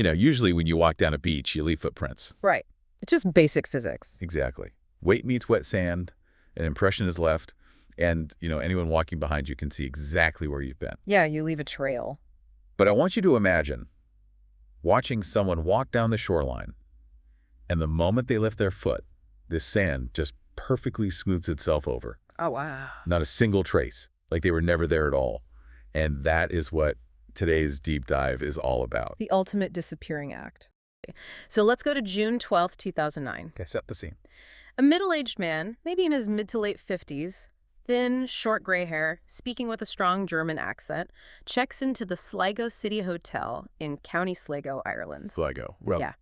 Usually when you walk down a beach, you leave footprints. Right. It's just basic physics. Exactly. Weight meets wet sand, an impression is left, and, anyone walking behind you can see exactly where you've been. Yeah, you leave a trail. But I want you to imagine watching someone walk down the shoreline, and the moment they lift their foot, this sand just perfectly smooths itself over. Oh, wow. Not a single trace, like they were never there at all. And that is what today's deep dive is all about. The ultimate disappearing act. So let's go to June 12th, 2009. Okay, set the scene. A middle-aged man, maybe in his mid to late 50s, thin, short gray hair, speaking with a strong German accent, checks into the Sligo City Hotel in County Sligo, Ireland. Sligo. Well, yeah.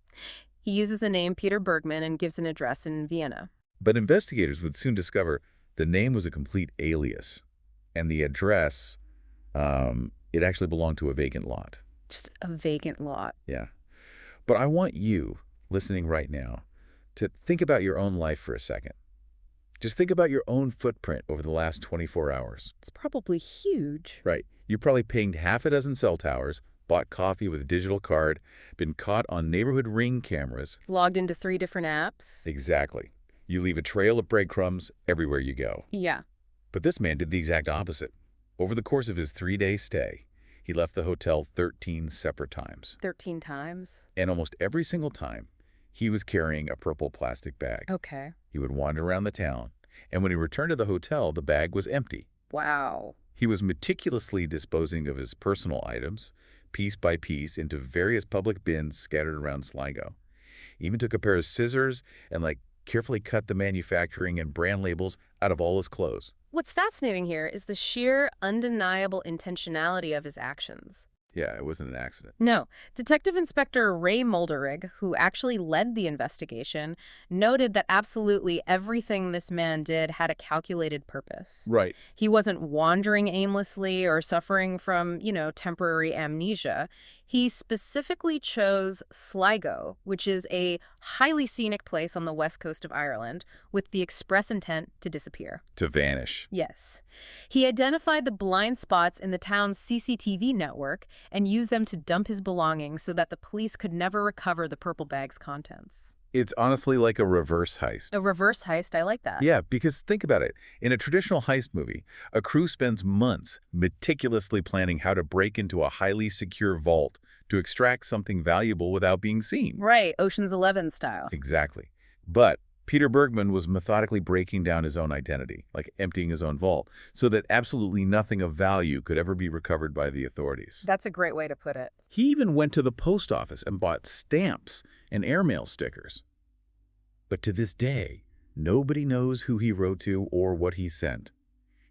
He uses the name Peter Bergmann and gives an address in Vienna. But investigators would soon discover the name was a complete alias, and the address, it actually belonged to a vacant lot. Just a vacant lot. Yeah. But I want you, listening right now, to think about your own life for a second. Just think about your own footprint over the last 24 hours. It's probably huge. Right. You probably pinged half a dozen cell towers, bought coffee with a digital card, been caught on neighborhood Ring cameras. Logged into 3 different apps. Exactly. You leave a trail of breadcrumbs everywhere you go. Yeah. But this man did the exact opposite. Over the course of his 3-day stay, he left the hotel 13 separate times. 13 times? And almost every single time, he was carrying a purple plastic bag. Okay. He would wander around the town, and when he returned to the hotel, the bag was empty. Wow. He was meticulously disposing of his personal items, piece by piece, into various public bins scattered around Sligo. He even took a pair of scissors and, carefully cut the manufacturing and brand labels out of all his clothes. What's fascinating here is the sheer, undeniable intentionality of his actions. Yeah, it wasn't an accident. No. Detective Inspector Ray Molderig, who actually led the investigation, noted that absolutely everything this man did had a calculated purpose. Right. He wasn't wandering aimlessly or suffering from, temporary amnesia. He specifically chose Sligo, which is a highly scenic place on the west coast of Ireland, with the express intent to disappear. To vanish. Yes. He identified the blind spots in the town's CCTV network and used them to dump his belongings so that the police could never recover the purple bag's contents. It's honestly like a reverse heist. A reverse heist, I like that. Yeah, because think about it. In a traditional heist movie, a crew spends months meticulously planning how to break into a highly secure vault to extract something valuable without being seen. Right, Ocean's 11 style. Exactly. But Peter Bergmann was methodically breaking down his own identity, like emptying his own vault, so that absolutely nothing of value could ever be recovered by the authorities. That's a great way to put it. He even went to the post office and bought stamps and airmail stickers. But to this day, nobody knows who he wrote to or what he sent.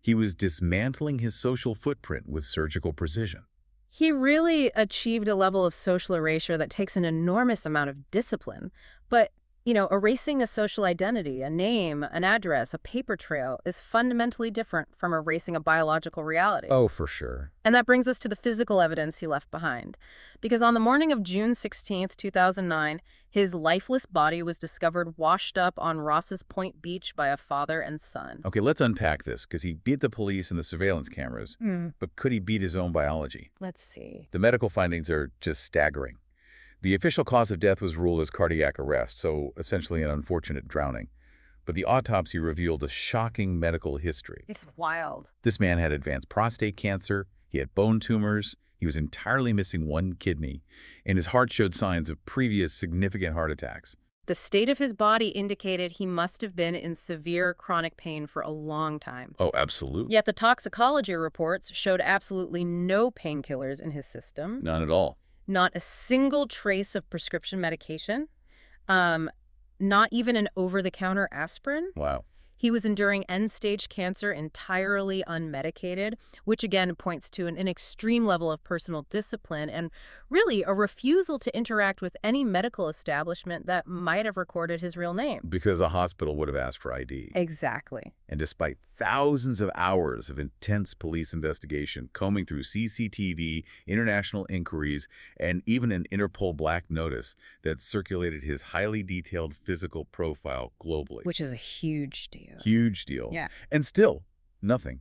He was dismantling his social footprint with surgical precision. He really achieved a level of social erasure that takes an enormous amount of discipline. But, erasing a social identity, a name, an address, a paper trail is fundamentally different from erasing a biological reality. Oh, for sure. And that brings us to the physical evidence he left behind. Because on the morning of June 16th, 2009, his lifeless body was discovered washed up on Ross's Point Beach by a father and son. Okay, let's unpack this, because he beat the police and the surveillance cameras, but could he beat his own biology? Let's see. The medical findings are just staggering. The official cause of death was ruled as cardiac arrest, so essentially an unfortunate drowning. But the autopsy revealed a shocking medical history. It's wild. This man had advanced prostate cancer, he had bone tumors, he was entirely missing one kidney, and his heart showed signs of previous significant heart attacks. The state of his body indicated he must have been in severe chronic pain for a long time. Oh, absolutely. Yet the toxicology reports showed absolutely no painkillers in his system. None at all. Not a single trace of prescription medication. Not even an over-the-counter aspirin. Wow. He was enduring end-stage cancer entirely unmedicated, which again points to an extreme level of personal discipline and really a refusal to interact with any medical establishment that might have recorded his real name. Because a hospital would have asked for ID. Exactly. And despite thousands of hours of intense police investigation, combing through CCTV, international inquiries, and even an Interpol black notice that circulated his highly detailed physical profile globally. Which is a huge deal. Huge deal. Yeah. And still, nothing.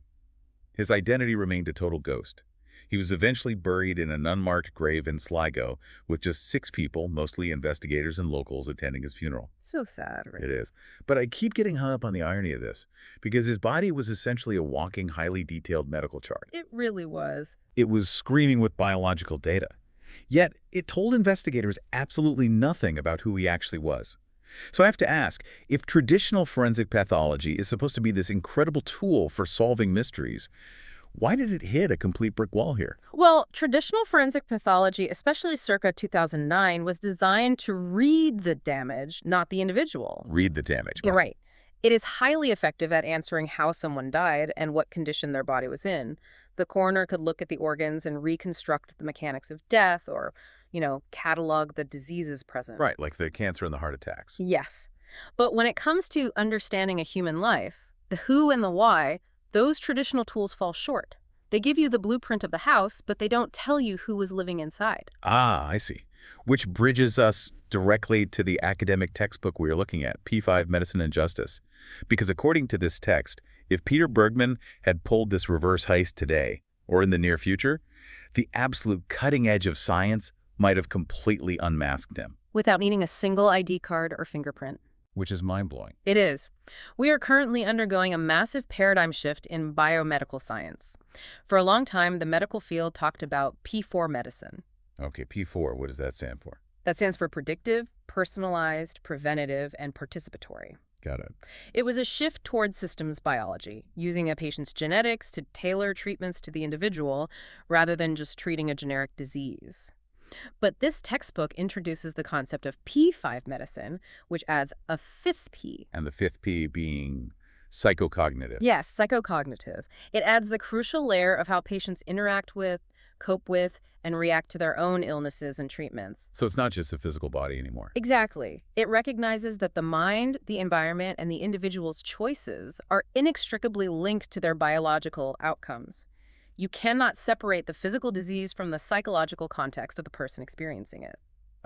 His identity remained a total ghost. He was eventually buried in an unmarked grave in Sligo, with just 6 people, mostly investigators and locals, attending his funeral. So sad, right? It is. But I keep getting hung up on the irony of this, because his body was essentially a walking, highly detailed medical chart. It really was. It was screaming with biological data. Yet, it told investigators absolutely nothing about who he actually was. So I have to ask, if traditional forensic pathology is supposed to be this incredible tool for solving mysteries, why did it hit a complete brick wall here? Well, traditional forensic pathology, especially circa 2009, was designed to read the damage, not the individual. Read the damage. You're right. It is highly effective at answering how someone died and what condition their body was in. The coroner could look at the organs and reconstruct the mechanics of death or, catalog the diseases present. Right, like the cancer and the heart attacks. Yes. But when it comes to understanding a human life, the who and the why, those traditional tools fall short. They give you the blueprint of the house, but they don't tell you who was living inside. Ah, I see. Which bridges us directly to the academic textbook we are looking at, P5 Medicine and Justice. Because according to this text, if Peter Bergmann had pulled this reverse heist today, or in the near future, the absolute cutting edge of science might have completely unmasked him. Without needing a single ID card or fingerprint. Which is mind-blowing. It is. We are currently undergoing a massive paradigm shift in biomedical science. For a long time, the medical field talked about P4 medicine. Okay, P4, what does that stand for? That stands for predictive, personalized, preventative, and participatory. Got it. It was a shift towards systems biology, using a patient's genetics to tailor treatments to the individual rather than just treating a generic disease. But this textbook introduces the concept of P5 medicine, which adds a fifth P. And the fifth P being psychocognitive. Yes, psychocognitive. It adds the crucial layer of how patients interact with, cope with, and react to their own illnesses and treatments. So it's not just the physical body anymore. Exactly. It recognizes that the mind, the environment, and the individual's choices are inextricably linked to their biological outcomes. You cannot separate the physical disease from the psychological context of the person experiencing it.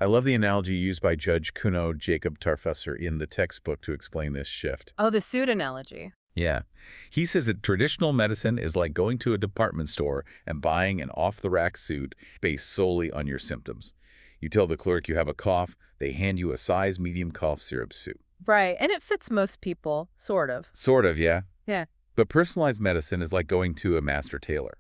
I love the analogy used by Judge Kuno Jacob Tarfusser in the textbook to explain this shift. Oh, the suit analogy. Yeah. He says that traditional medicine is like going to a department store and buying an off-the-rack suit based solely on your symptoms. You tell the clerk you have a cough, they hand you a size medium cough syrup suit. Right, and it fits most people, sort of. Sort of, yeah. Yeah. But personalized medicine is like going to a master tailor.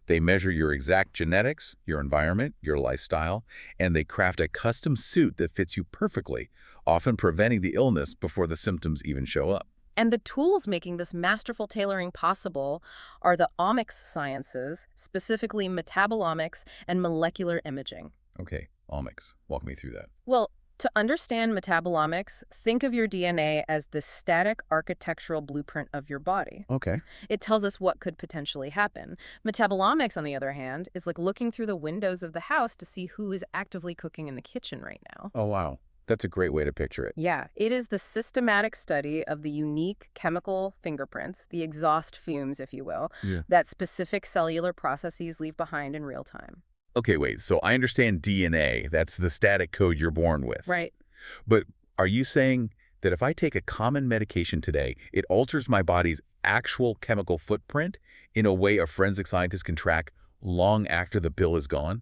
They measure your exact genetics, your environment, your lifestyle, and they craft a custom suit that fits you perfectly, often preventing the illness before the symptoms even show up. And the tools making this masterful tailoring possible are the omics sciences, specifically metabolomics and molecular imaging. Okay, omics. Walk me through that. Well, to understand metabolomics, think of your DNA as the static architectural blueprint of your body. Okay. It tells us what could potentially happen. Metabolomics, on the other hand, is like looking through the windows of the house to see who is actively cooking in the kitchen right now. Oh, wow. That's a great way to picture it. Yeah, it is the systematic study of the unique chemical fingerprints, the exhaust fumes, if you will, that specific cellular processes leave behind in real time. Okay, wait. So I understand DNA. That's the static code you're born with. Right. But are you saying that if I take a common medication today, it alters my body's actual chemical footprint in a way a forensic scientist can track long after the pill is gone?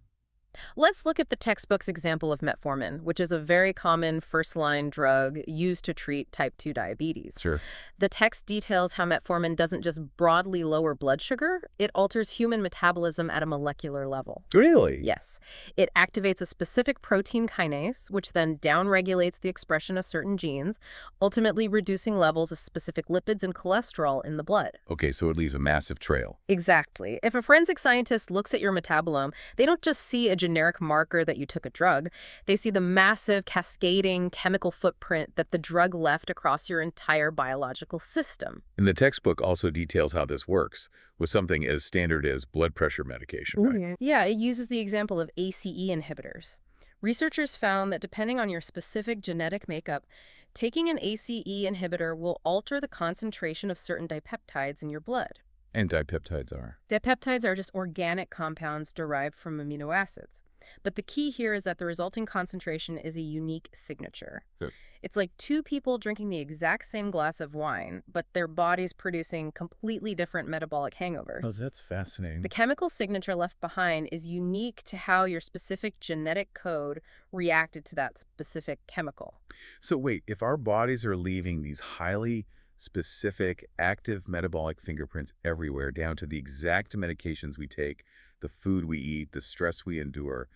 Let's look at the textbook's example of metformin, which is a very common first-line drug used to treat type 2 diabetes. Sure. The text details how metformin doesn't just broadly lower blood sugar, it alters human metabolism at a molecular level. Really? Yes. It activates a specific protein kinase, which then downregulates the expression of certain genes, ultimately reducing levels of specific lipids and cholesterol in the blood. Okay, so it leaves a massive trail. Exactly. If a forensic scientist looks at your metabolome, they don't just see a generic marker that you took a drug. They see the massive cascading chemical footprint that the drug left across your entire biological system. And the textbook also details how this works with something as standard as blood pressure medication, right? Yeah, it uses the example of ACE inhibitors. Researchers found that depending on your specific genetic makeup, taking an ACE inhibitor will alter the concentration of certain dipeptides in your blood. And dipeptides are? Dipeptides are just organic compounds derived from amino acids. But the key here is that the resulting concentration is a unique signature. Good. It's like two people drinking the exact same glass of wine, but their bodies producing completely different metabolic Oh, hangovers. that's The fascinating. chemical signature left behind is unique to how your specific genetic code reacted to that specific chemical. So wait, if our bodies are leaving these highly specific active metabolic fingerprints everywhere, down to the exact medications we take, the food we eat, the stress we endure,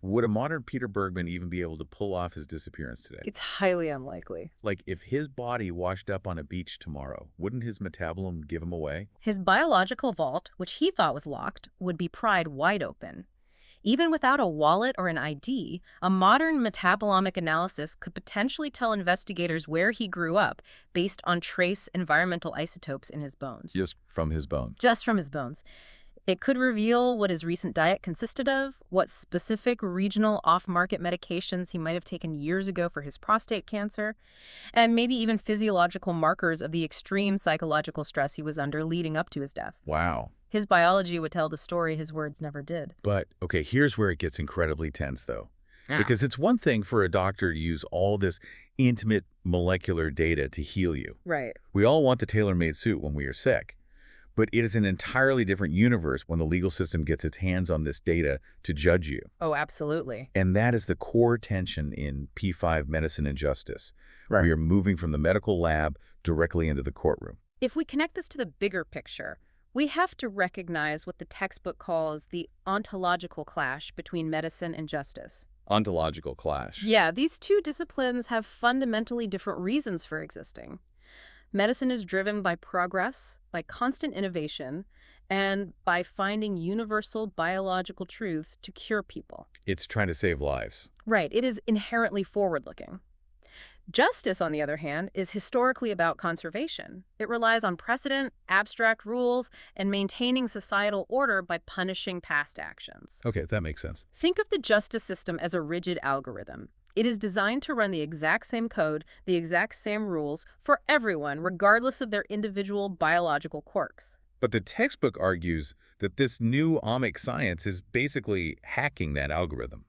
would a modern Peter Bergman even be able to pull off his disappearance today? It's highly unlikely. Like, if his body washed up on a beach tomorrow, wouldn't his metabolism give him away? His biological vault, which he thought was locked, would be pried wide open. Even without a wallet or an ID, a modern metabolomic analysis could potentially tell investigators where he grew up based on trace environmental isotopes in his bones. Just from his bones. Just from his bones. It could reveal what his recent diet consisted of, what specific regional off-market medications he might have taken years ago for his prostate cancer, and maybe even physiological markers of the extreme psychological stress he was under leading up to his death. Wow. His biology would tell the story his words never did. But, okay, here's where it gets incredibly tense, though. Yeah. Because it's one thing for a doctor to use all this intimate molecular data to heal you. Right. We all want the tailor-made suit when we are sick. But it is an entirely different universe when the legal system gets its hands on this data to judge you. Oh, absolutely. And that is the core tension in P5 medicine and justice. Right. We are moving from the medical lab directly into the courtroom. If we connect this to the bigger picture, we have to recognize what the textbook calls the ontological clash between medicine and justice. Ontological clash. Yeah, these two disciplines have fundamentally different reasons for existing. Medicine is driven by progress, by constant innovation, and by finding universal biological truths to cure people. It's trying to save lives. Right, it is inherently forward-looking. Justice, on the other hand, is historically about conservation. It relies on precedent, abstract rules, and maintaining societal order by punishing past actions. Okay, that makes sense. Think of the justice system as a rigid algorithm. It is designed to run the exact same code, the exact same rules, for everyone, regardless of their individual biological quirks. But the textbook argues that this new omic science is basically hacking that algorithm.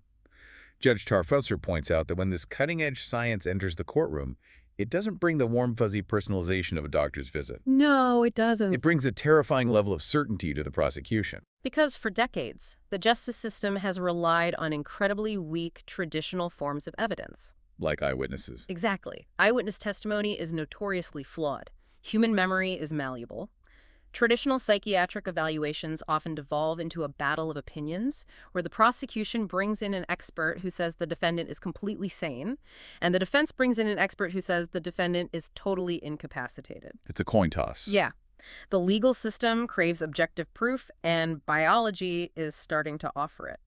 Judge Tarfusser points out that when this cutting-edge science enters the courtroom, it doesn't bring the warm, fuzzy personalization of a doctor's visit. No, it doesn't. It brings a terrifying level of certainty to the prosecution. Because for decades, the justice system has relied on incredibly weak traditional forms of evidence. Like eyewitnesses. Exactly. Eyewitness testimony is notoriously flawed. Human memory is malleable. Traditional psychiatric evaluations often devolve into a battle of opinions, where the prosecution brings in an expert who says the defendant is completely sane, and the defense brings in an expert who says the defendant is totally incapacitated. It's a coin toss. Yeah. The legal system craves objective proof, and biology is starting to offer it.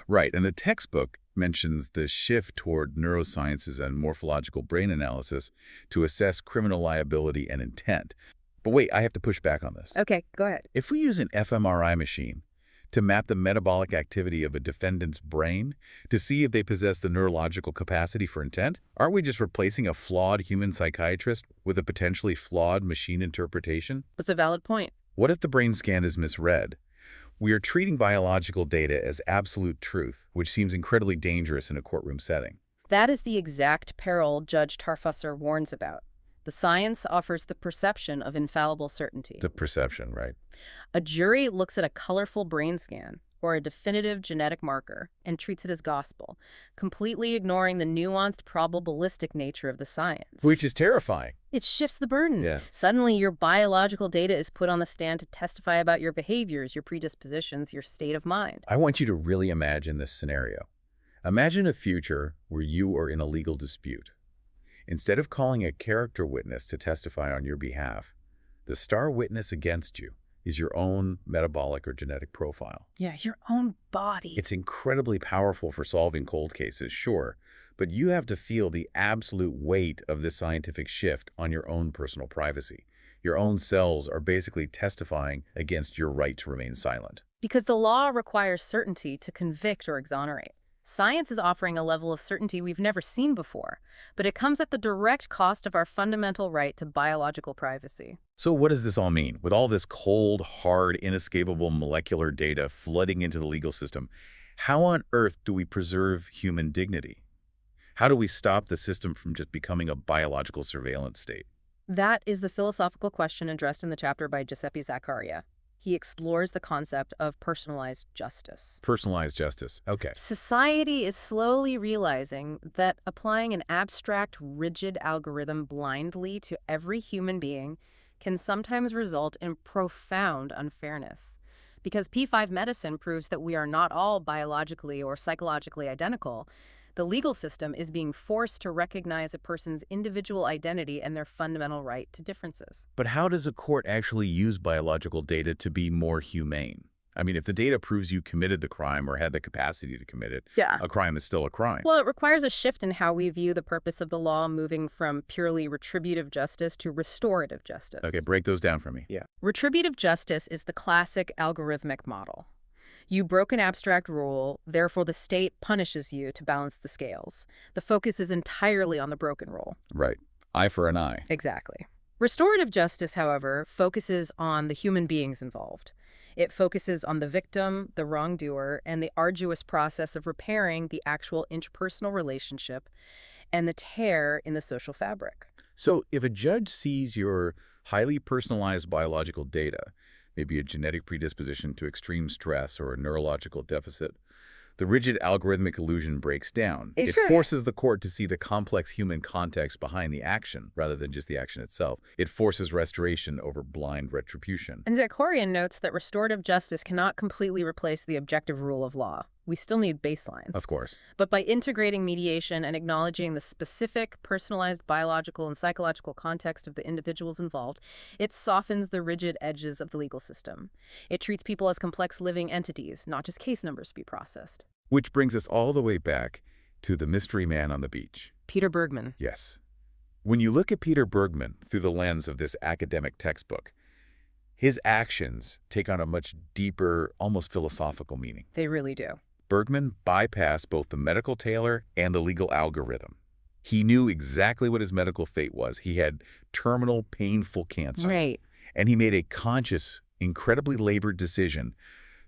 Right, and the textbook mentions the shift toward neurosciences and morphological brain analysis to assess criminal liability and intent. But wait, I have to push back on this. Okay, go ahead. If we use an fMRI machine to map the metabolic activity of a defendant's brain to see if they possess the neurological capacity for intent, aren't we just replacing a flawed human psychiatrist with a potentially flawed machine interpretation? That's a valid point. What if the brain scan is misread? We are treating biological data as absolute truth, which seems incredibly dangerous in a courtroom setting. That is the exact peril Judge Tarfusser warns about. The science offers the perception of infallible certainty. It's a perception, right? A jury looks at a colorful brain scan or a definitive genetic marker and treats it as gospel, completely ignoring the nuanced probabilistic nature of the science. Which is terrifying. It shifts the burden. Yeah. Suddenly, your biological data is put on the stand to testify about your behaviors, your predispositions, your state of mind. I want you to really imagine this scenario. Imagine a future where you are in a legal dispute. Instead of calling a character witness to testify on your behalf, the star witness against you is your own metabolic or genetic profile. Yeah, your own body. It's incredibly powerful for solving cold cases, sure, but you have to feel the absolute weight of this scientific shift on your own personal privacy. Your own cells are basically testifying against your right to remain silent. Because the law requires certainty to convict or exonerate. Science is offering a level of certainty we've never seen before, but it comes at the direct cost of our fundamental right to biological privacy. So what does this all mean? With all this cold, hard, inescapable molecular data flooding into the legal system, how on earth do we preserve human dignity? How do we stop the system from just becoming a biological surveillance state? That is the philosophical question addressed in the chapter by Giuseppe Zaccaria. He explores the concept of personalized justice. Personalized justice. Okay. Society is slowly realizing that applying an abstract, rigid algorithm blindly to every human being can sometimes result in profound unfairness. Because P5 medicine proves that we are not all biologically or psychologically identical, the legal system is being forced to recognize a person's individual identity and their fundamental right to differences. But how does a court actually use biological data to be more humane? I mean, if the data proves you committed the crime or had the capacity to commit it, Yeah. a crime is still a crime. Well, it requires a shift in how we view the purpose of the law, moving from purely retributive justice to restorative justice. Okay, break those down for me. Yeah. Retributive justice is the classic algorithmic model. You broke an abstract rule, therefore the state punishes you to balance the scales. The focus is entirely on the broken rule. Right. Eye for an eye. Exactly. Restorative justice, however, focuses on the human beings involved. It focuses on the victim, the wrongdoer, and the arduous process of repairing the actual interpersonal relationship and the tear in the social fabric. So if a judge sees your highly personalized biological data, maybe a genetic predisposition to extreme stress or a neurological deficit, the rigid algorithmic illusion breaks down. It Sure. forces the court to see the complex human context behind the action rather than just the action itself. It forces restoration over blind retribution. And Zakorian notes that restorative justice cannot completely replace the objective rule of law. We still need baselines. Of course. But by integrating mediation and acknowledging the specific, personalized biological and psychological context of the individuals involved, it softens the rigid edges of the legal system. It treats people as complex living entities, not just case numbers to be processed. Which brings us all the way back to the mystery man on the beach. Peter Bergmann. Yes. When you look at Peter Bergmann through the lens of this academic textbook, his actions take on a much deeper, almost philosophical meaning. They really do. Bergmann bypassed both the medical tailor and the legal algorithm. He knew exactly what his medical fate was. He had terminal, painful cancer. Right. And he made a conscious, incredibly labored decision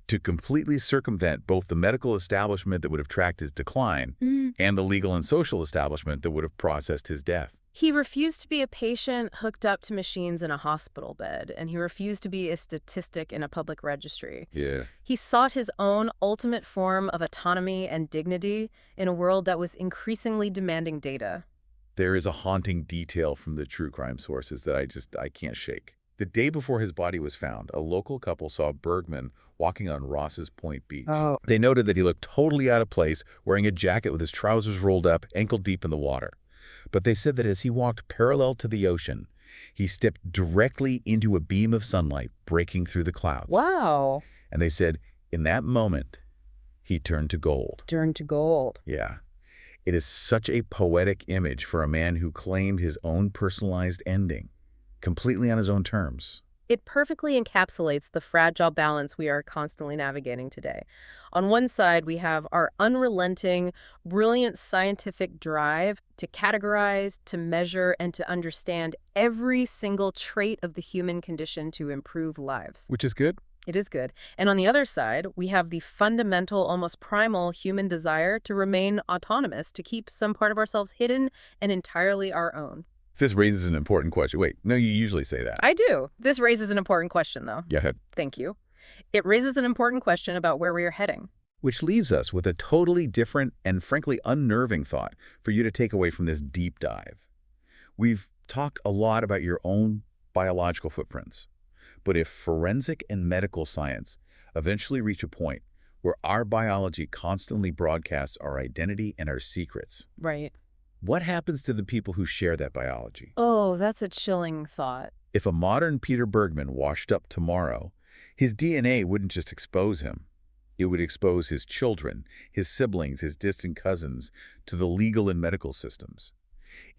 to completely circumvent both the medical establishment that would have tracked his decline and the legal and social establishment that would have processed his death. He refused to be a patient hooked up to machines in a hospital bed, and he refused to be a statistic in a public registry. Yeah. He sought his own ultimate form of autonomy and dignity in a world that was increasingly demanding data. There is a haunting detail from the true crime sources that I can't shake. The day before his body was found, a local couple saw Bergmann walking on Ross's Point Beach. Oh. They noted that he looked totally out of place, wearing a jacket with his trousers rolled up, ankle deep in the water. But they said that as he walked parallel to the ocean, he stepped directly into a beam of sunlight breaking through the clouds. Wow. And they said, in that moment, he turned to gold. Turned to gold. Yeah. It is such a poetic image for a man who claimed his own personalized ending, completely on his own terms. It perfectly encapsulates the fragile balance we are constantly navigating today. On one side, we have our unrelenting, brilliant scientific drive to categorize, to measure, and to understand every single trait of the human condition to improve lives. Which is good. It is good. And on the other side, we have the fundamental, almost primal human desire to remain autonomous, to keep some part of ourselves hidden and entirely our own. This raises an important question. Wait, no, you usually say that. I do. This raises an important question, though. Yeah. Thank you. It raises an important question about where we are heading. Which leaves us with a totally different and frankly unnerving thought for you to take away from this deep dive. We've talked a lot about your own biological footprints, but if forensic and medical science eventually reach a point where our biology constantly broadcasts our identity and our secrets, Right. what happens to the people who share that biology? Oh, that's a chilling thought. If a modern Peter Bergmann washed up tomorrow, his DNA wouldn't just expose him. It would expose his children, his siblings, his distant cousins to the legal and medical systems.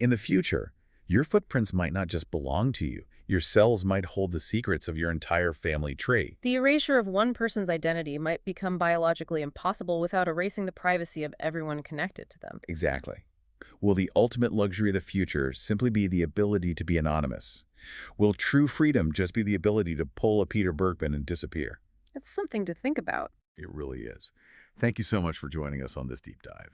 In the future, your footprints might not just belong to you. Your cells might hold the secrets of your entire family tree. The erasure of one person's identity might become biologically impossible without erasing the privacy of everyone connected to them. Exactly. Will the ultimate luxury of the future simply be the ability to be anonymous? Will true freedom just be the ability to pull a Peter Bergmann and disappear? It's something to think about. It really is. Thank you so much for joining us on this deep dive.